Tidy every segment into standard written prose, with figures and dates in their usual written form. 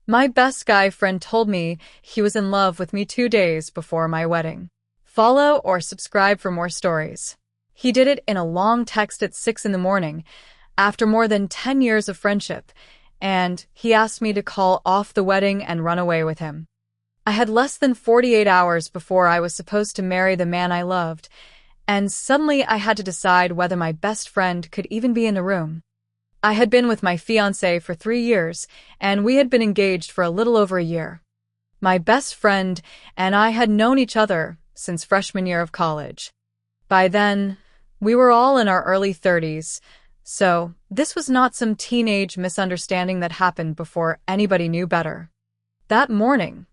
My best guy friend told me he was in love with me 2 days before my wedding. Follow or subscribe for more stories. He did it in a long text at 6 in the morning, after more than 10 years of friendship, and he asked me to call off the wedding and run away with him. I had less than 48 hours before I was supposed to marry the man I loved, and suddenly I had to decide whether my best friend could even be in the room. I had been with my fiancé for 3 years, and we had been engaged for a little over a year. My best friend and I had known each other since freshman year of college. By then, we were all in our early 30s, so this was not some teenage misunderstanding that happened before anybody knew better. That morning,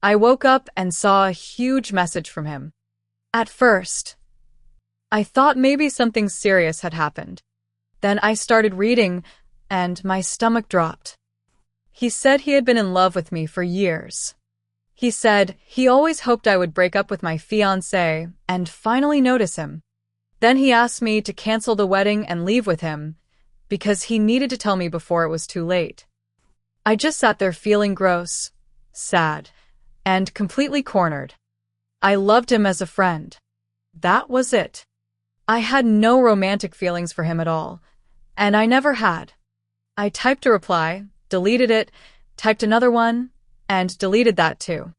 I woke up and saw a huge message from him. At first, I thought maybe something serious had happened. Then I started reading, and my stomach dropped. He said he had been in love with me for years. He said he always hoped I would break up with my fiancé and finally notice him. Then he asked me to cancel the wedding and leave with him, because he needed to tell me before it was too late. I just sat there feeling gross, sad, and completely cornered. I loved him as a friend. That was it. I had no romantic feelings for him at all, and I never had. I typed a reply, deleted it, typed another one, and deleted that too.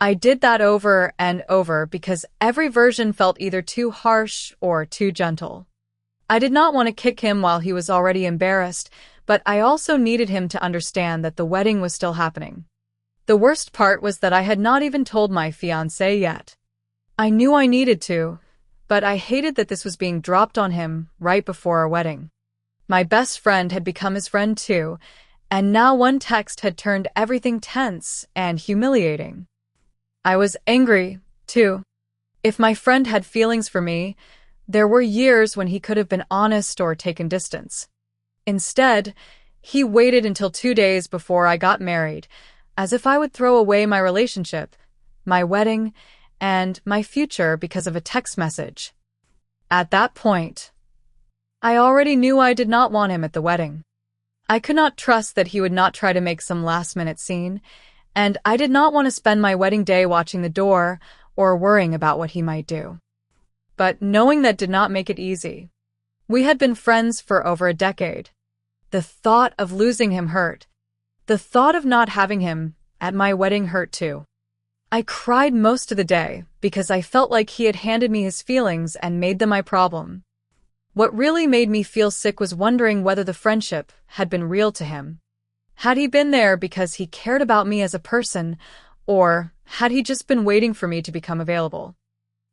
I did that over and over because every version felt either too harsh or too gentle. I did not want to kick him while he was already embarrassed, but I also needed him to understand that the wedding was still happening. The worst part was that I had not even told my fiancé yet. I knew I needed to, but I hated that this was being dropped on him right before our wedding. My best friend had become his friend too, and now one text had turned everything tense and humiliating. I was angry, too. If my friend had feelings for me, there were years when he could have been honest or taken distance. Instead, he waited until 2 days before I got married, as if I would throw away my relationship, my wedding, and my future because of a text message. At that point, I already knew I did not want him at the wedding. I could not trust that he would not try to make some last-minute scene, and I did not want to spend my wedding day watching the door or worrying about what he might do. But knowing that did not make it easy. We had been friends for over a decade. The thought of losing him hurt. The thought of not having him at my wedding hurt too. I cried most of the day because I felt like he had handed me his feelings and made them my problem. What really made me feel sick was wondering whether the friendship had been real to him. Had he been there because he cared about me as a person, or had he just been waiting for me to become available?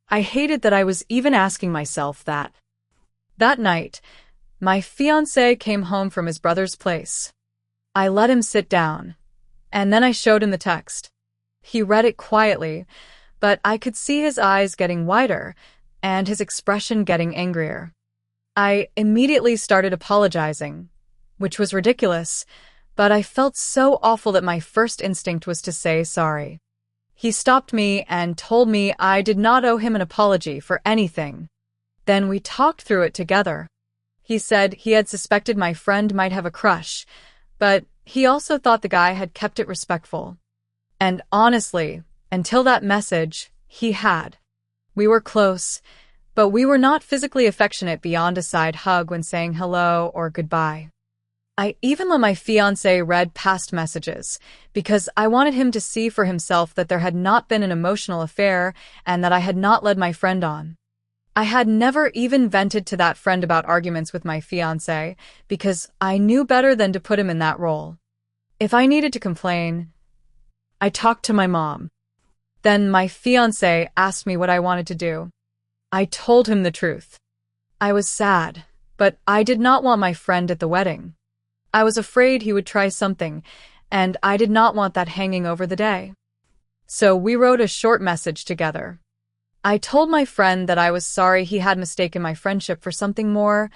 I hated that I was even asking myself that. That night, my fiancé came home from his brother's place. I let him sit down, and then I showed him the text. He read it quietly, but I could see his eyes getting wider and his expression getting angrier. I immediately started apologizing, which was ridiculous, but I felt so awful that my first instinct was to say sorry. He stopped me and told me I did not owe him an apology for anything. Then we talked through it together. He said he had suspected my friend might have a crush, but he also thought the guy had kept it respectful. And honestly, until that message, he had. We were close, but we were not physically affectionate beyond a side hug when saying hello or goodbye. I even let my fiancé read past messages because I wanted him to see for himself that there had not been an emotional affair and that I had not led my friend on. I had never even vented to that friend about arguments with my fiancé because I knew better than to put him in that role. If I needed to complain, I talked to my mom. Then my fiancé asked me what I wanted to do. I told him the truth. I was sad, but I did not want my friend at the wedding. I was afraid he would try something, and I did not want that hanging over the day. So we wrote a short message together. I told my friend that I was sorry he had mistaken my friendship for something more,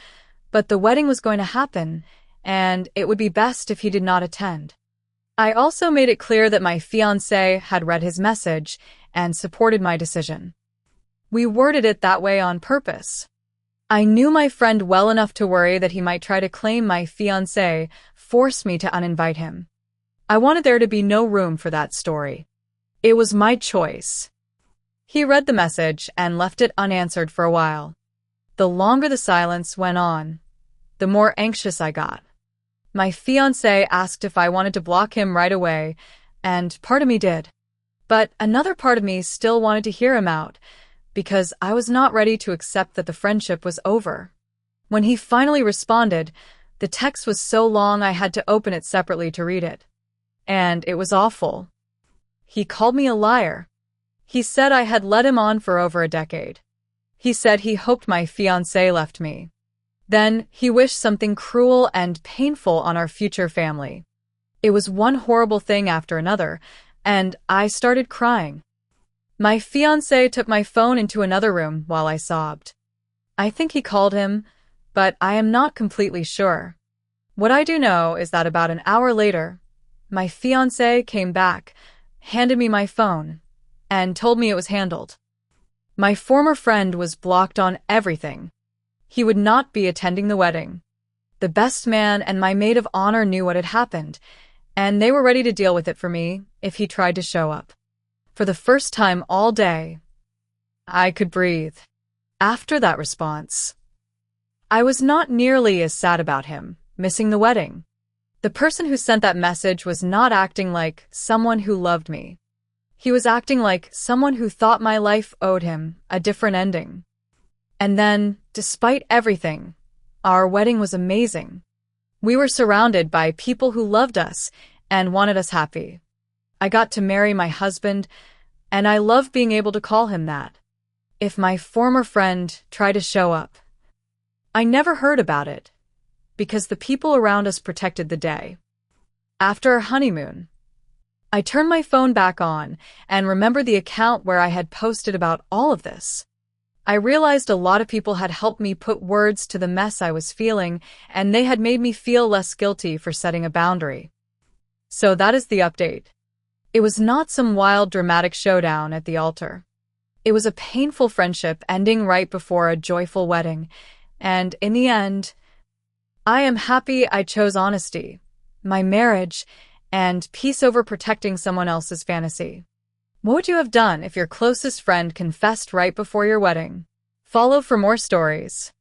but the wedding was going to happen, and it would be best if he did not attend. I also made it clear that my fiancé had read his message and supported my decision. We worded it that way on purpose. I knew my friend well enough to worry that he might try to claim my fiancé forced me to uninvite him. I wanted there to be no room for that story. It was my choice. He read the message and left it unanswered for a while. The longer the silence went on, the more anxious I got. My fiancé asked if I wanted to block him right away, and part of me did. But another part of me still wanted to hear him out, because I was not ready to accept that the friendship was over. When he finally responded, the text was so long I had to open it separately to read it. And it was awful. He called me a liar. He said I had led him on for over a decade. He said he hoped my fiancé left me. Then he wished something cruel and painful on our future family. It was one horrible thing after another, and I started crying. My fiancé took my phone into another room while I sobbed. I think he called him, but I am not completely sure. What I do know is that about an hour later, my fiancé came back, handed me my phone, and told me it was handled. My former friend was blocked on everything. He would not be attending the wedding. The best man and my maid of honor knew what had happened, and they were ready to deal with it for me if he tried to show up. For the first time all day, I could breathe. After that response, I was not nearly as sad about him missing the wedding. The person who sent that message was not acting like someone who loved me. He was acting like someone who thought my life owed him a different ending. And then, despite everything, our wedding was amazing. We were surrounded by people who loved us and wanted us happy. I got to marry my husband, and I love being able to call him that. If my former friend tried to show up, I never heard about it, because the people around us protected the day. After our honeymoon, I turned my phone back on and remembered the account where I had posted about all of this. I realized a lot of people had helped me put words to the mess I was feeling, and they had made me feel less guilty for setting a boundary. So that is the update. It was not some wild dramatic showdown at the altar. It was a painful friendship ending right before a joyful wedding, and in the end, I am happy I chose honesty, my marriage, and peace over protecting someone else's fantasy. What would you have done if your closest friend confessed right before your wedding? Follow for more stories.